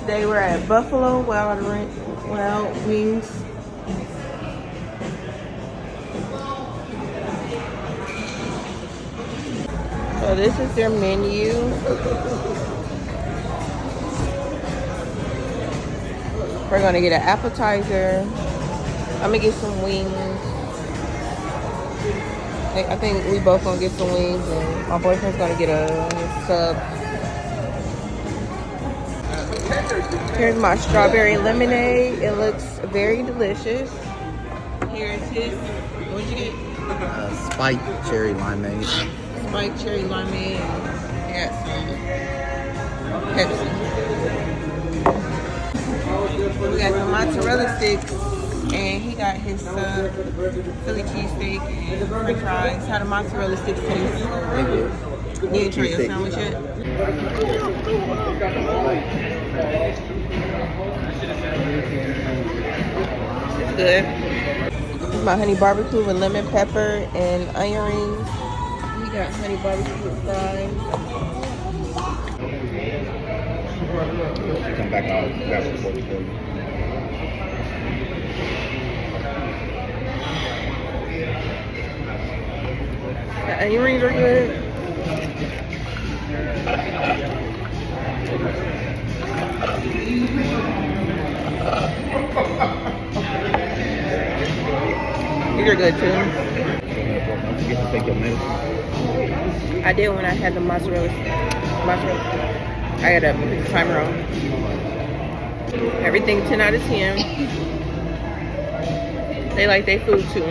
Today we're at Buffalo Wild Wings. So this is their menu. We're gonna get an appetizer. I'm gonna get some wings. I think we both gonna get some wings, and my boyfriend's gonna get a sub. Here's my strawberry lemonade. It looks very delicious. Here's his. What'd you get? Spiked cherry limeade. Spiked cherry limeade. I got some Pepsi. We got some mozzarella sticks, and he got his Philly cheesesteak and french fries. How the mozzarella sticks taste? You didn't try your sandwich yet? It's good. This is my honey barbecue with lemon pepper and onion rings. We got honey barbecue with fries. Come back out. Grab some for you. The onion rings are good. These are good too. Don't forget to take your medicine. I did when I had the mozzarella. I got to put the timer on. Everything 10 out of 10. They like their food too.